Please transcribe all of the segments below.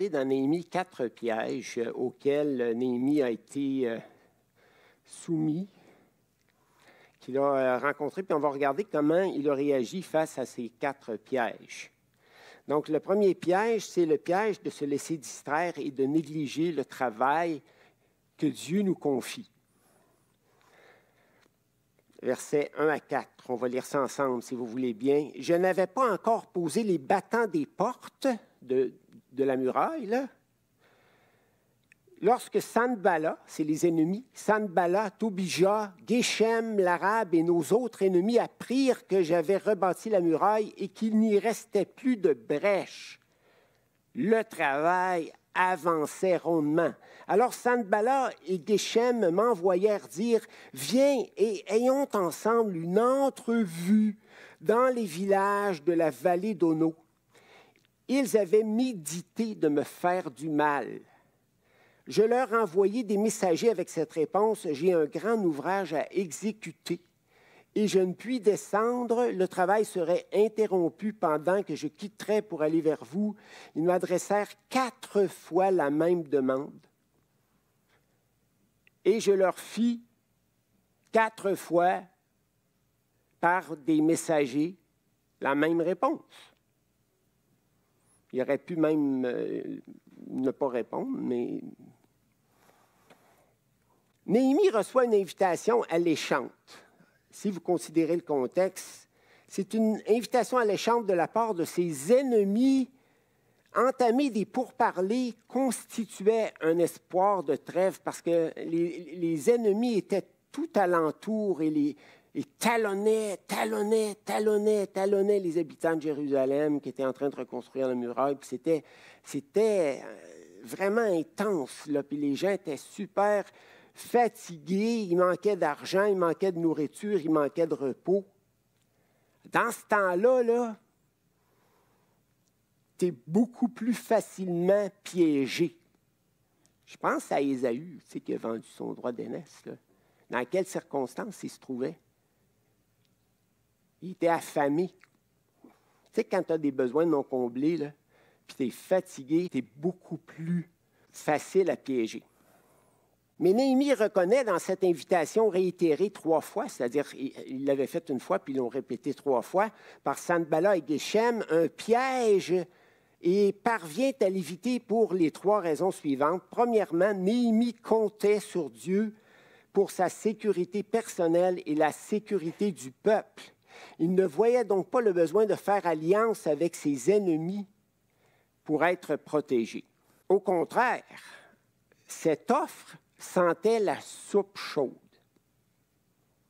Dans Néhémie, 4 pièges auxquels Néhémie a été soumis, qu'il a rencontrés, puis on va regarder comment il a réagi face à ces 4 pièges. Donc, le premier piège, c'est le piège de se laisser distraire et de négliger le travail que Dieu nous confie. Versets 1 à 4, on va lire ça ensemble si vous voulez bien. « Je n'avais pas encore posé les battants des portes de la muraille, là. Lorsque Sanballat, c'est les ennemis, Sanballat, Tobija, Geshem, l'Arabe et nos autres ennemis apprirent que j'avais rebâti la muraille et qu'il n'y restait plus de brèche, le travail avançait rondement. Alors Sanballat et Geshem m'envoyèrent dire « Viens et ayons ensemble une entrevue dans les villages de la vallée d'Ono. » Ils avaient médité de me faire du mal. Je leur envoyai des messagers avec cette réponse « J'ai un grand ouvrage à exécuter et je ne puis descendre. Le travail serait interrompu pendant que je quitterais pour aller vers vous. » Ils m'adressèrent 4 fois la même demande. Et je leur fis 4 fois par des messagers la même réponse. Il aurait pu même ne pas répondre, mais... Néhémie reçoit une invitation alléchante. Si vous considérez le contexte, c'est une invitation alléchante de la part de ses ennemis. Entamer des pourparlers constituait un espoir de trêve parce que les ennemis étaient tout alentour et talonnaient les habitants de Jérusalem qui étaient en train de reconstruire la muraille. C'était vraiment intense, là. Puis les gens étaient super fatigués, il manquait d'argent, il manquait de nourriture, il manquait de repos. Dans ce temps-là, tu es beaucoup plus facilement piégé. Je pense à Ésaü, tu sais, qui a vendu son droit d'aînesse. Dans quelles circonstances il se trouvait? Il était affamé. Tu sais, quand tu as des besoins non comblés, là, puis tu es fatigué, tu es beaucoup plus facile à piéger. Mais Néhémie reconnaît dans cette invitation réitérée 3 fois, c'est-à-dire il l'avait faite une fois, puis ils l'ont répété 3 fois, par Sanballat et Geshem, un piège, et parvient à l'éviter pour les 3 raisons suivantes. Premièrement, Néhémie comptait sur Dieu pour sa sécurité personnelle et la sécurité du peuple. Il ne voyait donc pas le besoin de faire alliance avec ses ennemis pour être protégé. Au contraire, cette offre sentait la soupe chaude.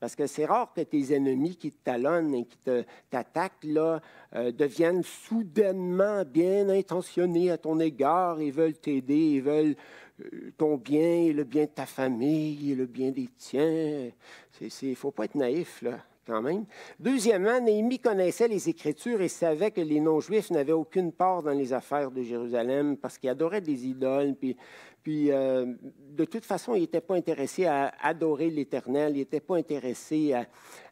Parce que c'est rare que tes ennemis qui te talonnent et qui t'attaquent deviennent soudainement bien intentionnés à ton égard et veulent t'aider, ils veulent ton bien et le bien de ta famille et le bien des tiens. Il ne faut pas être naïf, là, quand même. Deuxièmement, Néhémie connaissait les Écritures et savait que les non-Juifs n'avaient aucune part dans les affaires de Jérusalem parce qu'ils adoraient des idoles, puis de toute façon, il n'était pas intéressé à adorer l'Éternel, il n'était pas intéressé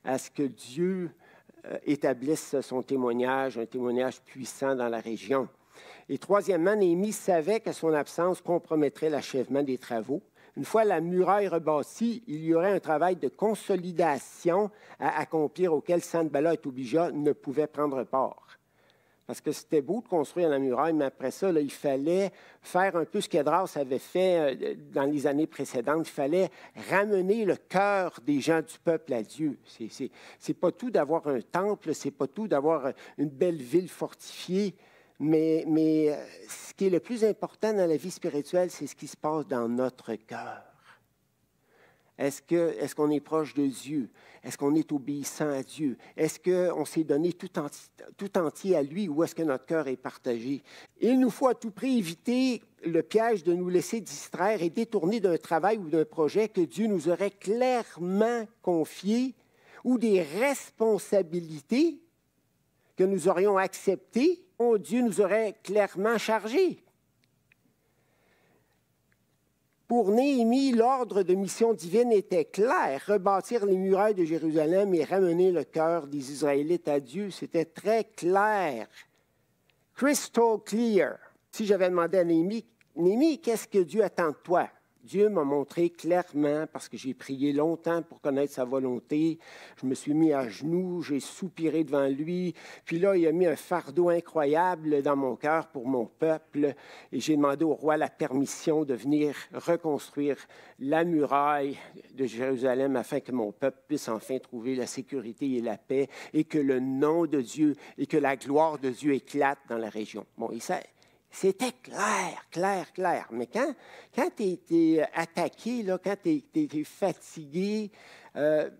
à ce que Dieu établisse son témoignage, un témoignage puissant dans la région. Et troisièmement, Néhémie savait que son absence compromettrait l'achèvement des travaux. Une fois la muraille rebâtie, il y aurait un travail de consolidation à accomplir auquel Sanballat et Tobija ne pouvaient prendre part. Parce que c'était beau de construire la muraille, mais après ça, là, il fallait faire un peu ce qu'Esdras avait fait dans les années précédentes. Il fallait ramener le cœur des gens du peuple à Dieu. C'est pas tout d'avoir un temple, c'est pas tout d'avoir une belle ville fortifiée, mais ce qui est le plus important dans la vie spirituelle, c'est ce qui se passe dans notre cœur. Est-ce qu'on est proche de Dieu? Est-ce qu'on est obéissant à Dieu? Est-ce qu'on s'est donné tout entier à lui ou est-ce que notre cœur est partagé? Il nous faut à tout prix éviter le piège de nous laisser distraire et détourner d'un travail ou d'un projet que Dieu nous aurait clairement confié ou des responsabilités que nous aurions acceptées, dont Dieu nous aurait clairement chargées. Pour Néhémie, l'ordre de mission divine était clair. Rebâtir les murailles de Jérusalem et ramener le cœur des Israélites à Dieu, c'était très clair. Crystal clear. Si j'avais demandé à Néhémie, Néhémie, qu'est-ce que Dieu attend de toi? Dieu m'a montré clairement, parce que j'ai prié longtemps pour connaître sa volonté. Je me suis mis à genoux, j'ai soupiré devant lui. Puis là, il a mis un fardeau incroyable dans mon cœur pour mon peuple. Et j'ai demandé au roi la permission de venir reconstruire la muraille de Jérusalem afin que mon peuple puisse enfin trouver la sécurité et la paix et que le nom de Dieu et que la gloire de Dieu éclate dans la région. Bon, et ça... C'était clair. Mais quand tu es attaqué, là, quand tu es fatigué, là,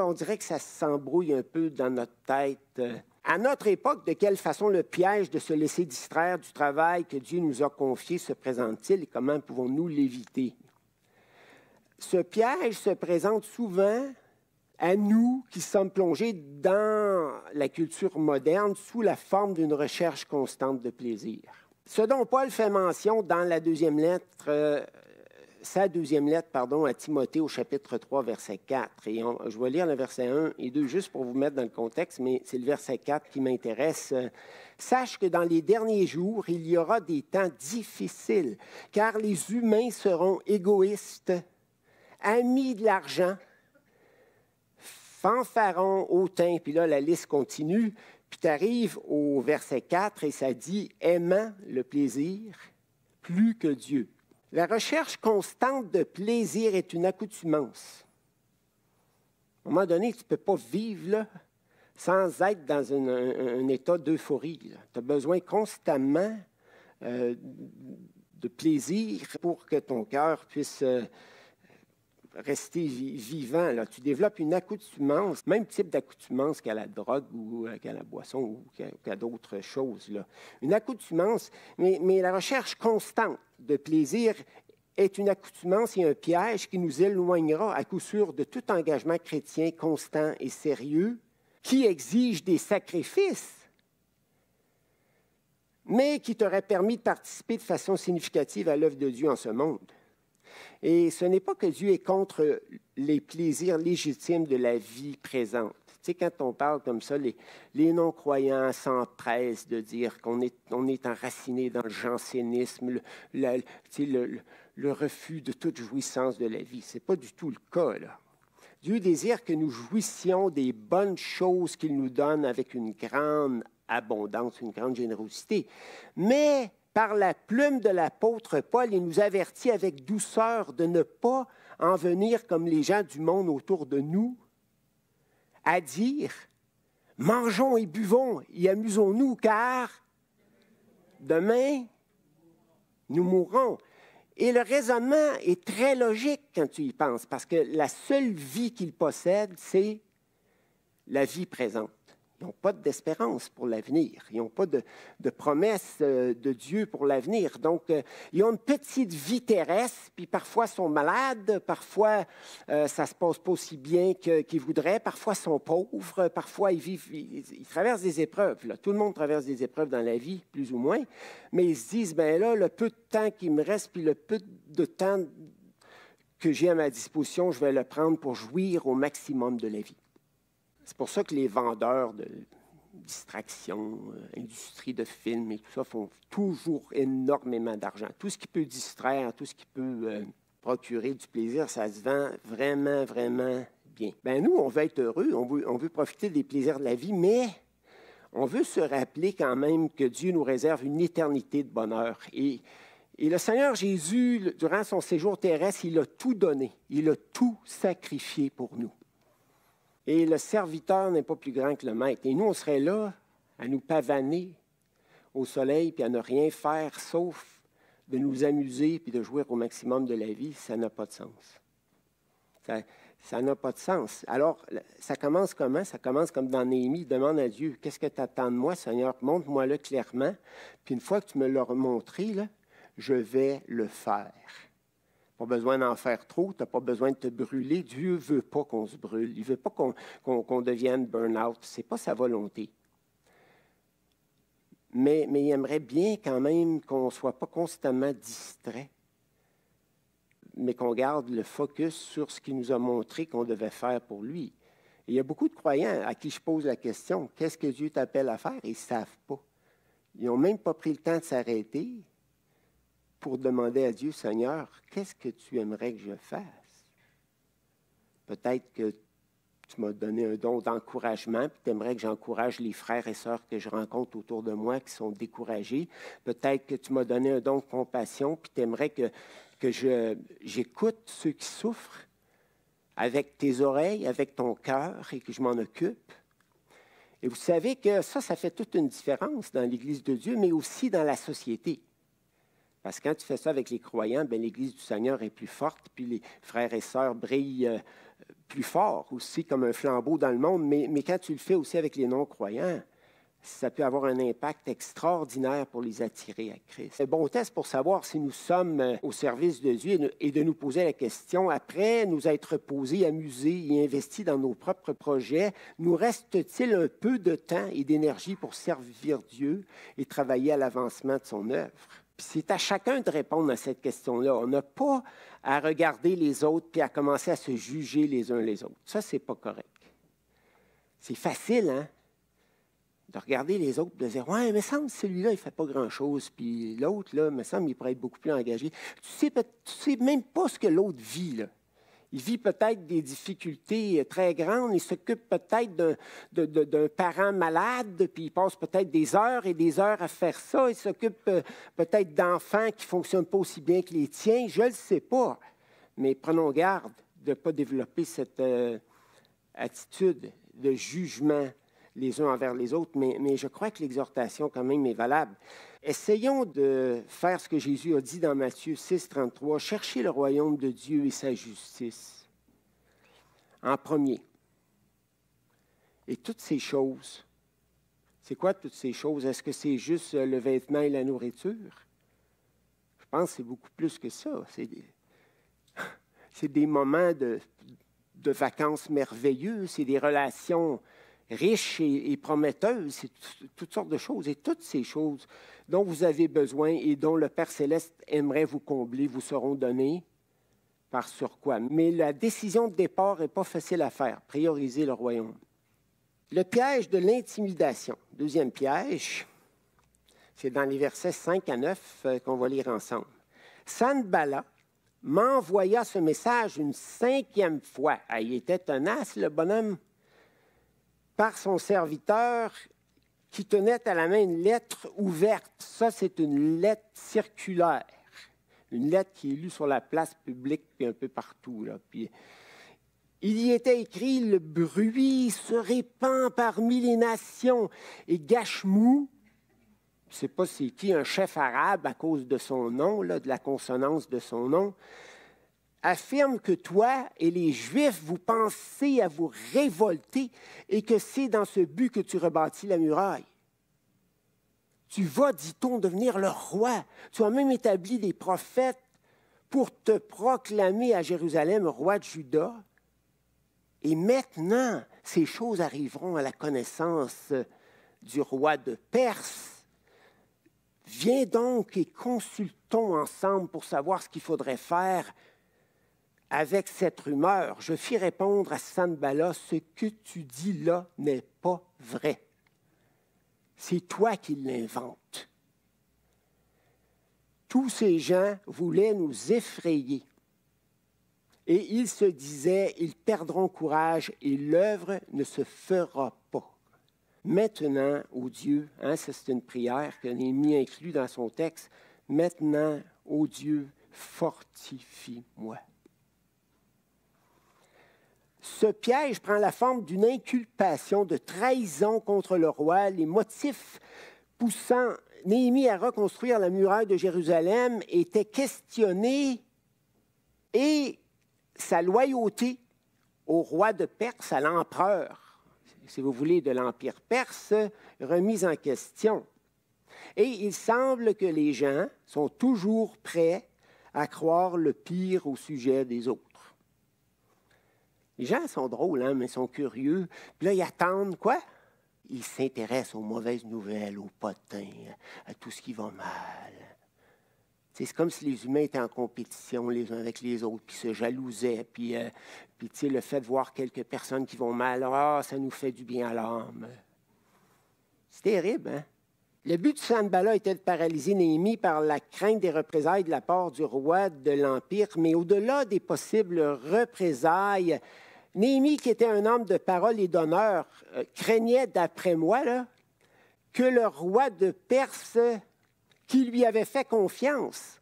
on dirait que ça s'embrouille un peu dans notre tête. À notre époque, de quelle façon le piège de se laisser distraire du travail que Dieu nous a confié se présente-t-il et comment pouvons-nous l'éviter? Ce piège se présente souvent à nous qui sommes plongés dans la culture moderne sous la forme d'une recherche constante de plaisir. Ce dont Paul fait mention dans la deuxième lettre, sa deuxième lettre, à Timothée au chapitre 3, verset 4. Et je vais lire le verset 1 et 2 juste pour vous mettre dans le contexte, mais c'est le verset 4 qui m'intéresse. « Sache que dans les derniers jours, il y aura des temps difficiles, car les humains seront égoïstes, amis de l'argent, fanfarons, hautains. » Puis là, la liste continue. Puis tu arrives au verset 4 et ça dit « aimant le plaisir plus que Dieu ». La recherche constante de plaisir est une accoutumance. À un moment donné, tu ne peux pas vivre là, sans être dans un état d'euphorie. Tu as besoin constamment de plaisir pour que ton cœur puisse rester vivant. Là. Tu développes une accoutumance, même type d'accoutumance qu'à la drogue ou qu'à la boisson ou qu'à d'autres choses. Là. Une accoutumance, mais la recherche constante de plaisir est une accoutumance et un piège qui nous éloignera à coup sûr de tout engagement chrétien constant et sérieux qui exige des sacrifices, mais qui t'aurait permis de participer de façon significative à l'œuvre de Dieu en ce monde. Et ce n'est pas que Dieu est contre les plaisirs légitimes de la vie présente. Tu sais, quand on parle comme ça, les non-croyants s'empressent de dire qu'on est enraciné dans le jansénisme, le refus de toute jouissance de la vie. Ce n'est pas du tout le cas, là. Dieu désire que nous jouissions des bonnes choses qu'il nous donne avec une grande abondance, une grande générosité. Mais par la plume de l'apôtre Paul, il nous avertit avec douceur de ne pas en venir comme les gens du monde autour de nous, à dire « mangeons et buvons et amusons-nous, car demain, nous mourrons ». Et le raisonnement est très logique quand tu y penses, parce que la seule vie qu'ils possèdent, c'est la vie présente. Ils n'ont pas d'espérance pour l'avenir. Ils n'ont pas de promesse de Dieu pour l'avenir. Donc, ils ont une petite vie terrestre, puis parfois sont malades, parfois ça ne se passe pas aussi bien qu'ils voudraient, parfois sont pauvres, parfois ils traversent des épreuves. Là. Tout le monde traverse des épreuves dans la vie, plus ou moins, mais ils se disent, bien là, le peu de temps qui me reste, puis le peu de temps que j'ai à ma disposition, je vais le prendre pour jouir au maximum de la vie. C'est pour ça que les vendeurs de distraction, industrie de films et tout ça font toujours énormément d'argent. Tout ce qui peut distraire, tout ce qui peut procurer du plaisir, ça se vend vraiment, vraiment bien. Bien, nous, on veut être heureux, on veut profiter des plaisirs de la vie, mais on veut se rappeler quand même que Dieu nous réserve une éternité de bonheur. Et le Seigneur Jésus, durant son séjour terrestre, il a tout donné, il a tout sacrifié pour nous. Et le serviteur n'est pas plus grand que le maître. Et nous, on serait là à nous pavaner au soleil puis à ne rien faire sauf de nous amuser puis de jouir au maximum de la vie. Ça n'a pas de sens. Ça n'a pas de sens. Alors, ça commence comment? Ça commence comme dans Néhémie. Demande à Dieu, qu'est-ce que tu attends de moi, Seigneur? Montre-moi-le clairement. Puis une fois que tu me l'as montré, là, je vais le faire. Pas besoin d'en faire trop, tu n'as pas besoin de te brûler. Dieu ne veut pas qu'on se brûle. Il ne veut pas qu'on devienne burn-out. Ce n'est pas sa volonté. Mais il aimerait bien quand même qu'on ne soit pas constamment distrait, mais qu'on garde le focus sur ce qu'il nous a montré qu'on devait faire pour lui. Et il y a beaucoup de croyants à qui je pose la question, qu'est-ce que Dieu t'appelle à faire? Ils ne savent pas. Ils n'ont même pas pris le temps de s'arrêter pour demander à Dieu, Seigneur, qu'est-ce que tu aimerais que je fasse? Peut-être que tu m'as donné un don d'encouragement, puis tu aimerais que j'encourage les frères et sœurs que je rencontre autour de moi qui sont découragés. Peut-être que tu m'as donné un don de compassion, puis tu aimerais que j'écoute ceux qui souffrent avec tes oreilles, avec ton cœur, et que je m'en occupe. Et vous savez que ça fait toute une différence dans l'Église de Dieu, mais aussi dans la société. Parce que quand tu fais ça avec les croyants, bien, l'Église du Seigneur est plus forte, puis les frères et sœurs brillent plus fort aussi, comme un flambeau dans le monde. Mais quand tu le fais aussi avec les non-croyants, ça peut avoir un impact extraordinaire pour les attirer à Christ. C'est un bon test pour savoir si nous sommes au service de Dieu et de nous poser la question, après nous être posés, amusés et investis dans nos propres projets, nous reste-t-il un peu de temps et d'énergie pour servir Dieu et travailler à l'avancement de son œuvre? Puis c'est à chacun de répondre à cette question-là. On n'a pas à regarder les autres puis à commencer à se juger les uns les autres. Ça, c'est pas correct. C'est facile, hein? De regarder les autres et de dire « Ouais, il me semble que celui-là, il ne fait pas grand-chose, puis l'autre, là, il me semble qu'il pourrait être beaucoup plus engagé. » Tu sais même pas ce que l'autre vit, là. Il vit peut-être des difficultés très grandes, il s'occupe peut-être d'un parent malade, puis il passe peut-être des heures et des heures à faire ça. Il s'occupe peut-être d'enfants qui ne fonctionnent pas aussi bien que les tiens, je ne le sais pas. Mais prenons garde de ne pas développer cette attitude de jugement les uns envers les autres, mais je crois que l'exhortation quand même est valable. Essayons de faire ce que Jésus a dit dans Matthieu 6, 33, « Cherchez le royaume de Dieu et sa justice en premier. » Et toutes ces choses, c'est quoi toutes ces choses? Est-ce que c'est juste le vêtement et la nourriture? Je pense que c'est beaucoup plus que ça. C'est des moments de vacances merveilleux, c'est des relations riches et prometteuses, c'est toutes sortes de choses. Et toutes ces choses dont vous avez besoin et dont le Père Céleste aimerait vous combler, vous seront données par surcroît. Mais la décision de départ n'est pas facile à faire. Prioriser le royaume. Le piège de l'intimidation. Deuxième piège, c'est dans les versets 5 à 9 qu'on va lire ensemble. Sanballat m'envoya ce message une 5e fois. Ah, il était tenace, le bonhomme, par son serviteur qui tenait à la main une lettre ouverte. Ça, c'est une lettre circulaire. Une lettre qui est lue sur la place publique puis un peu partout, là. Puis, il y était écrit « Le bruit se répand parmi les nations. » Et Gachemou, je ne sais pas c'est qui, un chef arabe à cause de son nom, là, de la consonance de son nom, affirme que toi et les Juifs, vous pensez à vous révolter et que c'est dans ce but que tu rebâtis la muraille. Tu vas, dit-on, devenir le roi. Tu as même établi des prophètes pour te proclamer à Jérusalem roi de Juda. Et maintenant, ces choses arriveront à la connaissance du roi de Perse. Viens donc et consultons ensemble pour savoir ce qu'il faudrait faire avec cette rumeur. Je fis répondre à Sanballat, ce que tu dis là n'est pas vrai. C'est toi qui l'inventes. Tous ces gens voulaient nous effrayer. Et ils se disaient, ils perdront courage et l'œuvre ne se fera pas. Maintenant, ô Dieu, ça c'est une prière que Néhémie inclut dans son texte, maintenant, ô Dieu, fortifie-moi. Ce piège prend la forme d'une inculpation de trahison contre le roi. Les motifs poussant Néhémie à reconstruire la muraille de Jérusalem étaient questionnés et sa loyauté au roi de Perse, à l'empereur, si vous voulez, de l'Empire perse, remise en question. Et il semble que les gens sont toujours prêts à croire le pire au sujet des autres. Les gens sont drôles, hein, mais sont curieux. Puis là, ils attendent quoi? Ils s'intéressent aux mauvaises nouvelles, aux potins, à tout ce qui va mal. C'est comme si les humains étaient en compétition les uns avec les autres, puis se jalousaient. Puis le fait de voir quelques personnes qui vont mal, ça nous fait du bien à l'âme. C'est terrible, hein? Le but de Sanballat était de paralyser Néhémie par la crainte des représailles de la part du roi de l'Empire, mais au-delà des possibles représailles, Néhémie, qui était un homme de parole et d'honneur, craignait, d'après moi, là, que le roi de Perse, qui lui avait fait confiance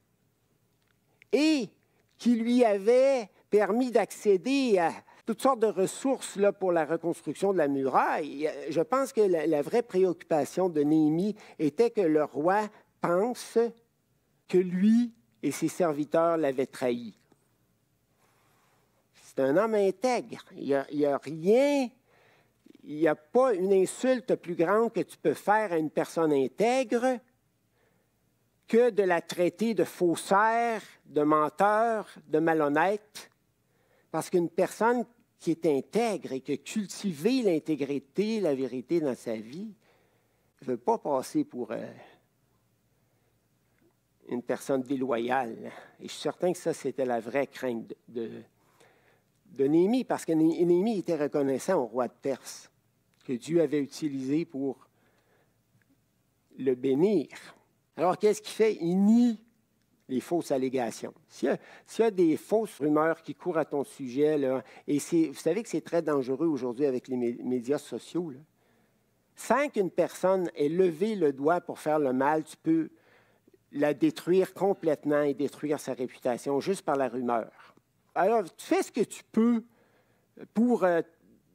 et qui lui avait permis d'accéder à toutes sortes de ressources là, pour la reconstruction de la muraille, je pense que la vraie préoccupation de Néhémie était que le roi pense que lui et ses serviteurs l'avaient trahi. C'est un homme intègre. Il n'y a rien, il n'y a pas une insulte plus grande que tu peux faire à une personne intègre que de la traiter de faussaire, de menteur, de malhonnête. Parce qu'une personne qui est intègre et qui a cultivé l'intégrité, la vérité dans sa vie, ne veut pas passer pour une personne déloyale. Et je suis certain que ça, c'était la vraie crainte de Néhémie, parce que Néhémie était reconnaissant au roi de Perse, que Dieu avait utilisé pour le bénir. Alors, qu'est-ce qu'il fait? Il nie les fausses allégations. S'il y a des fausses rumeurs qui courent à ton sujet, là, et vous savez que c'est très dangereux aujourd'hui avec les médias sociaux, là. Sans qu'une personne ait levé le doigt pour faire le mal, tu peux la détruire complètement et détruire sa réputation juste par la rumeur. Alors, tu fais ce que tu peux pour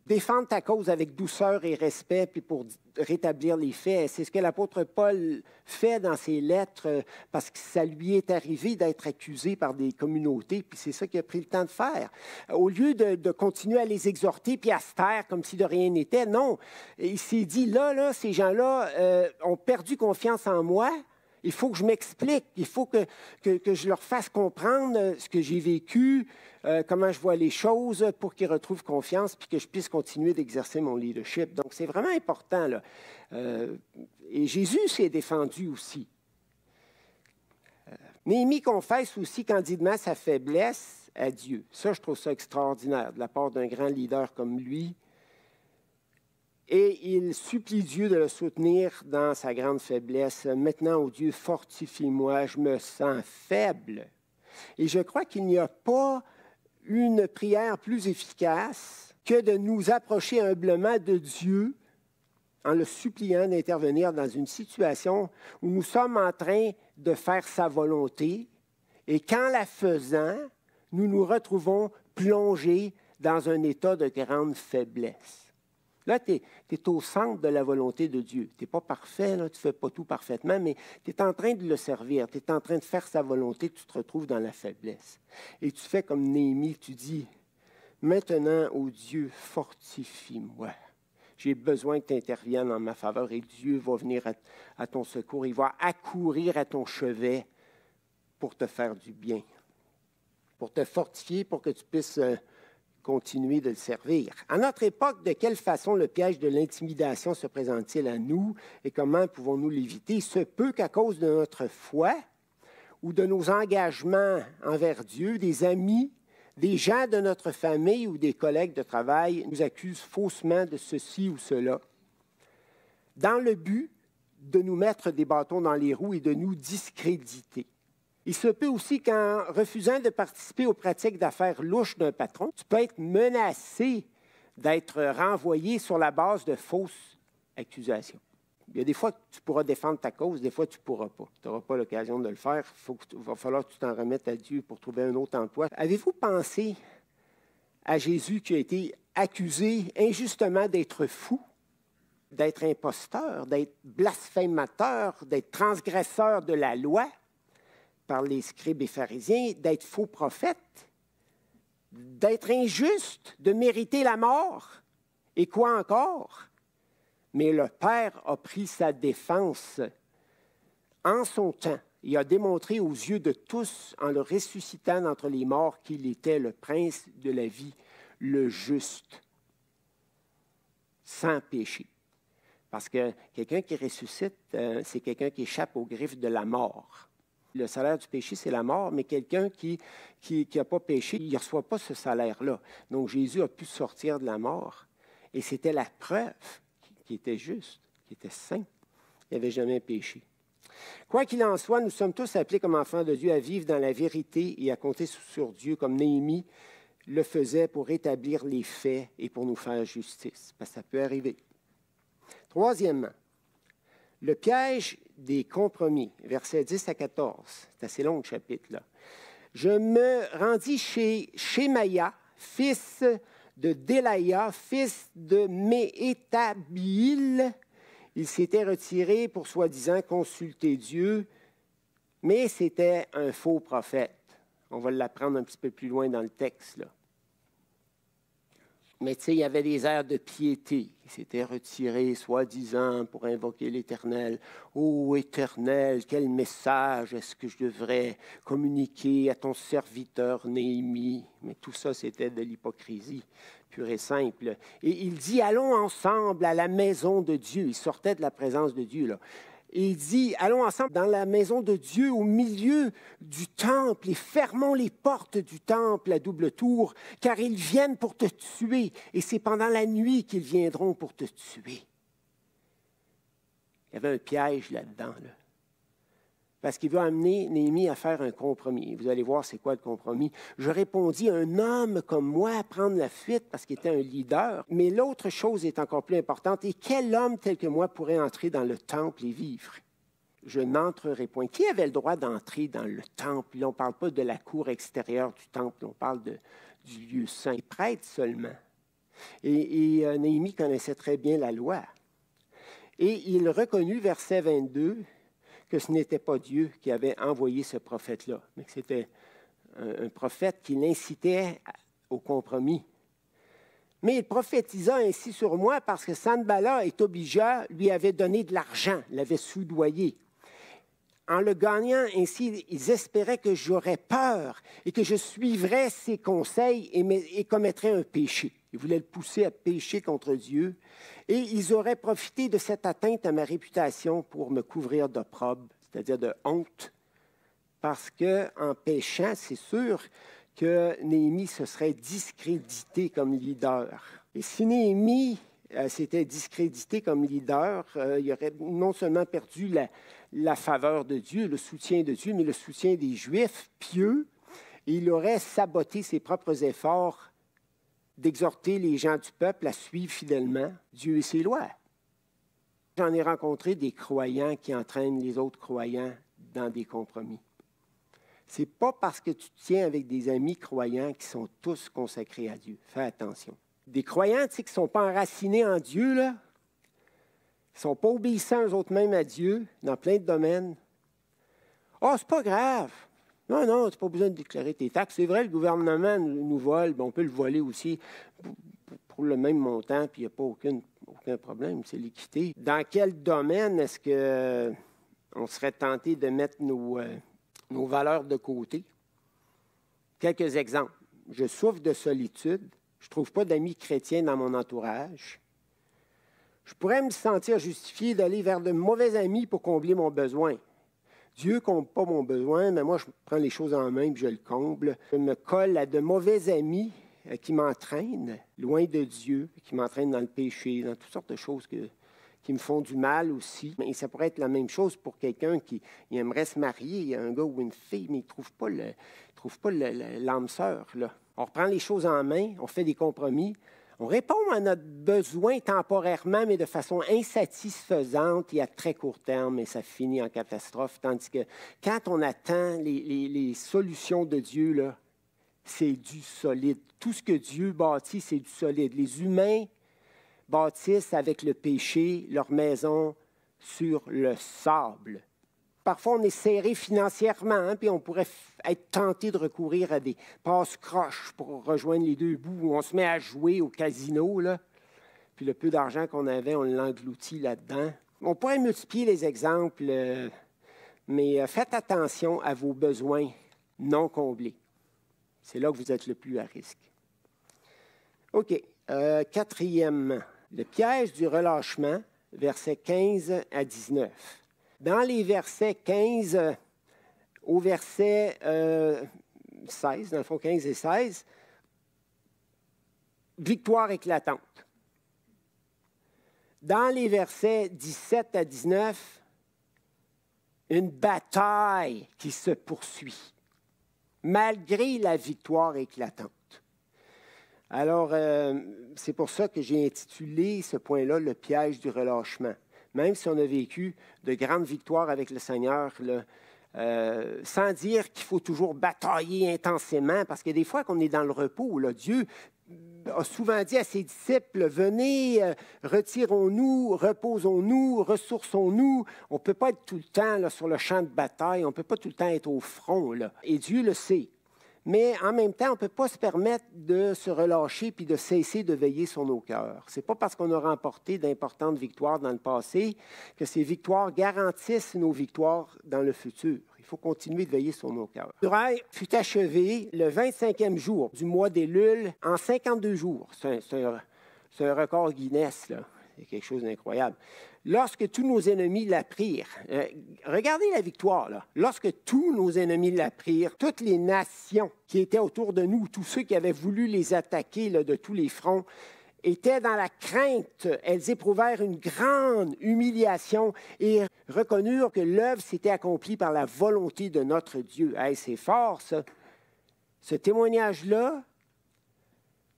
défendre ta cause avec douceur et respect, puis pour rétablir les faits. C'est ce que l'apôtre Paul fait dans ses lettres, parce que ça lui est arrivé d'être accusé par des communautés, puis c'est ça qu'il a pris le temps de faire. Au lieu de continuer à les exhorter, puis à se taire comme si de rien n'était, non. Il s'est dit, là, ces gens-là ont perdu confiance en moi. Il faut que je m'explique, il faut que je leur fasse comprendre ce que j'ai vécu, comment je vois les choses pour qu'ils retrouvent confiance puis que je puisse continuer d'exercer mon leadership. Donc, c'est vraiment important, là. Et Jésus s'est défendu aussi. Néhémie confesse aussi candidement sa faiblesse à Dieu. Ça, je trouve ça extraordinaire de la part d'un grand leader comme lui. Et il supplie Dieu de le soutenir dans sa grande faiblesse. Maintenant, ô Dieu, fortifie-moi, je me sens faible. Et je crois qu'il n'y a pas une prière plus efficace que de nous approcher humblement de Dieu en le suppliant d'intervenir dans une situation où nous sommes en train de faire sa volonté. Et qu'en la faisant, nous nous retrouvons plongés dans un état de grande faiblesse. Là, tu es au centre de la volonté de Dieu. Tu n'es pas parfait, là, tu ne fais pas tout parfaitement, mais tu es en train de le servir, tu es en train de faire sa volonté, tu te retrouves dans la faiblesse. Et tu fais comme Néhémie, tu dis, maintenant, ô Dieu, fortifie-moi. J'ai besoin que tu interviennes en ma faveur et Dieu va venir à ton secours. Il va accourir à ton chevet pour te faire du bien, pour te fortifier, pour que tu puisses continuer de le servir. À notre époque, de quelle façon le piège de l'intimidation se présente-t-il à nous et comment pouvons-nous l'éviter? Il se peut qu'à cause de notre foi ou de nos engagements envers Dieu, des amis, des gens de notre famille ou des collègues de travail nous accusent faussement de ceci ou cela, dans le but de nous mettre des bâtons dans les roues et de nous discréditer. Il se peut aussi qu'en refusant de participer aux pratiques d'affaires louches d'un patron, tu peux être menacé d'être renvoyé sur la base de fausses accusations. Il y a des fois que tu pourras défendre ta cause, des fois tu ne pourras pas. Tu n'auras pas l'occasion de le faire. Il va falloir que tu t'en remettes à Dieu pour trouver un autre emploi. Avez-vous pensé à Jésus qui a été accusé injustement d'être fou, d'être imposteur, d'être blasphémateur, d'être transgresseur de la loi par les scribes et pharisiens, d'être faux prophète, d'être injuste, de mériter la mort, et quoi encore? Mais le Père a pris sa défense en son temps. Il a démontré aux yeux de tous, en le ressuscitant d'entre les morts, qu'il était le prince de la vie, le juste, sans péché. Parce que quelqu'un qui ressuscite, c'est quelqu'un qui échappe aux griffes de la mort. Le salaire du péché, c'est la mort, mais quelqu'un qui n'a pas péché, il ne reçoit pas ce salaire-là. Donc, Jésus a pu sortir de la mort. Et c'était la preuve qu'il était juste, qu'il était saint. Il n'avait jamais péché. Quoi qu'il en soit, nous sommes tous appelés comme enfants de Dieu à vivre dans la vérité et à compter sur Dieu comme Néhémie le faisait pour établir les faits et pour nous faire justice. Parce que ça peut arriver. Troisièmement, le piège des compromis, versets 10 à 14. C'est assez long le chapitre, là. Je me rendis chez Shemaïa, fils de Délaïa, fils de Méhétabil. Il s'était retiré pour soi-disant consulter Dieu, mais c'était un faux prophète. On va l'apprendre un petit peu plus loin dans le texte, là. Mais tu sais, il y avait des airs de piété. Il s'était retiré, soi-disant, pour invoquer l'Éternel. « Ô Éternel, quel message est-ce que je devrais communiquer à ton serviteur Néhémie? » Mais tout ça, c'était de l'hypocrisie pure et simple. Et il dit « Allons ensemble à la maison de Dieu. » Il sortait de la présence de Dieu, là. Et il dit, allons ensemble dans la maison de Dieu, au milieu du temple, et fermons les portes du temple à double tour, car ils viennent pour te tuer, et c'est pendant la nuit qu'ils viendront pour te tuer. Il y avait un piège là-dedans, là. Parce qu'il veut amener Néhémie à faire un compromis. Vous allez voir c'est quoi le compromis. Je répondis, un homme comme moi à prendre la fuite parce qu'il était un leader. Mais l'autre chose est encore plus importante. Et quel homme tel que moi pourrait entrer dans le temple et vivre? Je n'entrerai point. Qui avait le droit d'entrer dans le temple? Là, on ne parle pas de la cour extérieure du temple, on parle du lieu saint. Les prêtres seulement. Et Néhémie connaissait très bien la loi. Et il reconnut, verset 22, que ce n'était pas Dieu qui avait envoyé ce prophète-là, mais que c'était un prophète qui l'incitait au compromis. Mais il prophétisa ainsi sur moi parce que Sanballat et Tobija lui avaient donné de l'argent, l'avaient soudoyé. En le gagnant ainsi, ils espéraient que j'aurais peur et que je suivrais ses conseils et commettrais un péché. Ils voulaient le pousser à pécher contre Dieu. Et ils auraient profité de cette atteinte à ma réputation pour me couvrir d'opprobre, c'est-à-dire de honte, parce qu'en péchant, c'est sûr que Néhémie se serait discrédité comme leader. Et si Néhémie s'était discrédité comme leader, il aurait non seulement perdu la faveur de Dieu, le soutien de Dieu, mais le soutien des Juifs pieux, et il aurait saboté ses propres efforts d'exhorter les gens du peuple à suivre fidèlement Dieu et ses lois. J'en ai rencontré des croyants qui entraînent les autres croyants dans des compromis. Ce n'est pas parce que tu te tiens avec des amis croyants qui sont tous consacrés à Dieu. Fais attention. Des croyants, tu sais, qui ne sont pas enracinés en Dieu, là, qui ne sont pas obéissants eux-mêmes à Dieu dans plein de domaines. « Ah, c'est pas grave. Non, tu n'as pas besoin de déclarer tes taxes. C'est vrai, le gouvernement nous vole, on peut le voler aussi pour le même montant, puis il n'y a pas aucun problème, c'est l'équité. Dans quel domaine est-ce qu'on serait tenté de mettre nos valeurs de côté? Quelques exemples. Je souffre de solitude. Je ne trouve pas d'amis chrétiens dans mon entourage. Je pourrais me sentir justifié d'aller vers de mauvais amis pour combler mon besoin. Dieu ne comble pas mon besoin, mais moi, je prends les choses en main et je le comble. Je me colle à de mauvais amis qui m'entraînent loin de Dieu, qui m'entraînent dans le péché, dans toutes sortes de choses qui me font du mal aussi. Et ça pourrait être la même chose pour quelqu'un qui aimerait se marier, un gars ou une fille, mais il ne trouve pas l'âme sœur, là. On reprend les choses en main, on fait des compromis. On répond à notre besoin temporairement, mais de façon insatisfaisante et à très court terme, et ça finit en catastrophe. Tandis que quand on attend les solutions de Dieu, là, c'est du solide. Tout ce que Dieu bâtit, c'est du solide. Les humains bâtissent avec le péché leur maison sur le sable. Parfois, on est serré financièrement, puis on pourrait être tenté de recourir à des passe-croches pour rejoindre les deux bouts, où on se met à jouer au casino, là. Puis le peu d'argent qu'on avait, on l'engloutit là-dedans. On pourrait multiplier les exemples, mais faites attention à vos besoins non comblés. C'est là que vous êtes le plus à risque. OK. Quatrièmement, le piège du relâchement, versets 15 à 19. Dans les versets 15 au verset 16, dans le fond 15 et 16, victoire éclatante. Dans les versets 17 à 19, une bataille qui se poursuit, malgré la victoire éclatante. Alors, c'est pour ça que j'ai intitulé ce point-là « Le piège du relâchement ». Même si on a vécu de grandes victoires avec le Seigneur, là, sans dire qu'il faut toujours batailler intensément, parce que des fois qu'on est dans le repos, là, Dieu a souvent dit à ses disciples, venez, retirons-nous, reposons-nous, ressourçons-nous. On ne peut pas être tout le temps là, sur le champ de bataille, on ne peut pas tout le temps être au front. Là. Et Dieu le sait. Mais en même temps, on ne peut pas se permettre de se relâcher puis de cesser de veiller sur nos cœurs. Ce n'est pas parce qu'on a remporté d'importantes victoires dans le passé que ces victoires garantissent nos victoires dans le futur. Il faut continuer de veiller sur nos cœurs. Le muraille fut achevé le 25e jour du mois d'Élul en 52 jours. C'est un record Guinness, là. C'est quelque chose d'incroyable. Lorsque tous nos ennemis la prirent, regardez la victoire, là. Lorsque tous nos ennemis la prirent, toutes les nations qui étaient autour de nous, tous ceux qui avaient voulu les attaquer là, de tous les fronts, étaient dans la crainte. Elles éprouvèrent une grande humiliation et reconnurent que l'œuvre s'était accomplie par la volonté de notre Dieu. Hey, c'est fort, ça. Ce témoignage-là,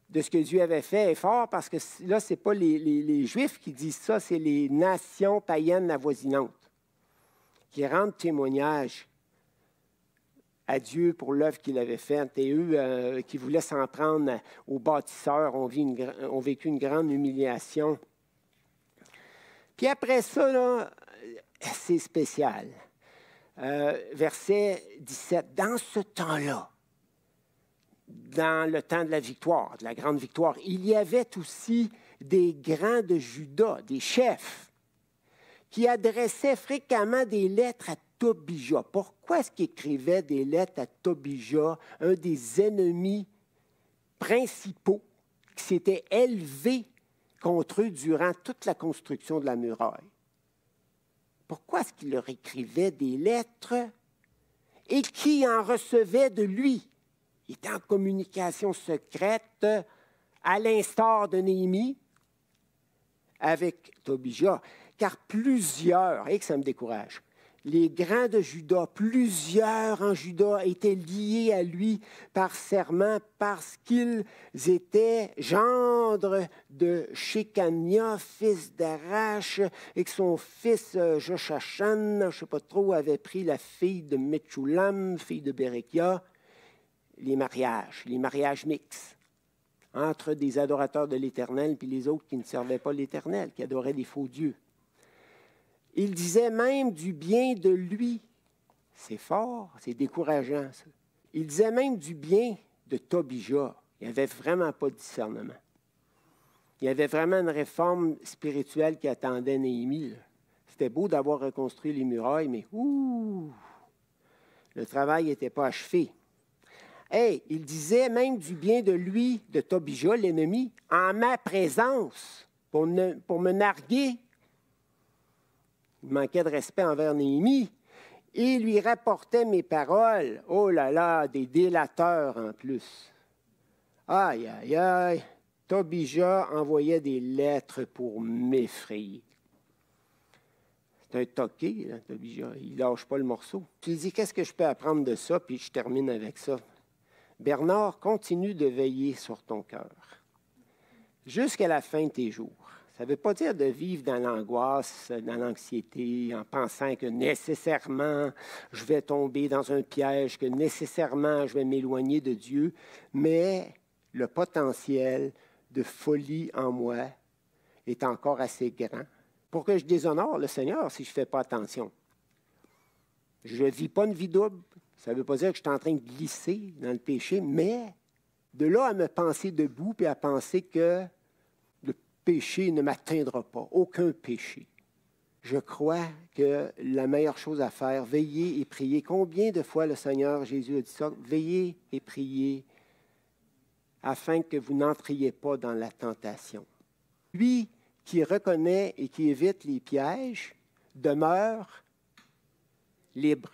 de ce que Dieu avait fait est fort parce que là, ce n'est pas les Juifs qui disent ça, c'est les nations païennes avoisinantes qui rendent témoignage à Dieu pour l'œuvre qu'il avait faite. Et eux qui voulaient s'en prendre aux bâtisseurs ont vécu une grande humiliation. Puis après ça, là, c'est spécial. Verset 17. Dans ce temps-là, dans le temps de la victoire, de la grande victoire, il y avait aussi des grands de Juda, des chefs, qui adressaient fréquemment des lettres à Tobija. Pourquoi est-ce qu'ils écrivaient des lettres à Tobija, un des ennemis principaux qui s'était élevé contre eux durant toute la construction de la muraille? Pourquoi est-ce qu'ils leur écrivaient des lettres et qui en recevaient de lui? Il était en communication secrète, à l'instar de Néhémie, avec Tobija, car plusieurs, et que ça me décourage, les grands de Juda, plusieurs en Juda étaient liés à lui par serment parce qu'ils étaient gendres de Shekania, fils d'Arash, et que son fils Joshachan, je ne sais pas trop, avait pris la fille de Metchulam, fille de Bérekia. Les mariages mixtes entre des adorateurs de l'Éternel et les autres qui ne servaient pas l'Éternel, qui adoraient des faux dieux. Il disait même du bien de lui. C'est fort, c'est décourageant, ça. Il disait même du bien de Tobija. Il n'y avait vraiment pas de discernement. Il y avait vraiment une réforme spirituelle qui attendait Néhémie. C'était beau d'avoir reconstruit les murailles, mais le travail n'était pas achevé. Hey, il disait même du bien de lui, de Tobija, l'ennemi, en ma présence, pour me narguer. Il manquait de respect envers Néhémie. Et il lui rapportait mes paroles. Oh là là, des délateurs en plus. Aïe, aïe, aïe. Tobija envoyait des lettres pour m'effrayer. C'est un toqué, là, Tobija. Il ne lâche pas le morceau. Je lui dis, qu'est-ce que je peux apprendre de ça? Puis je termine avec ça. Bernard, continue de veiller sur ton cœur jusqu'à la fin de tes jours. Ça ne veut pas dire de vivre dans l'angoisse, dans l'anxiété, en pensant que nécessairement je vais tomber dans un piège, que nécessairement je vais m'éloigner de Dieu, mais le potentiel de folie en moi est encore assez grand pour que je déshonore le Seigneur si je ne fais pas attention. Je ne vis pas une vie double. Ça ne veut pas dire que je suis en train de glisser dans le péché, mais de là à me penser debout et à penser que le péché ne m'atteindra pas, aucun péché. Je crois que la meilleure chose à faire, veiller et prier. Combien de fois le Seigneur Jésus a dit ça? Veillez et priez afin que vous n'entriez pas dans la tentation. Lui qui reconnaît et qui évite les pièges demeure libre.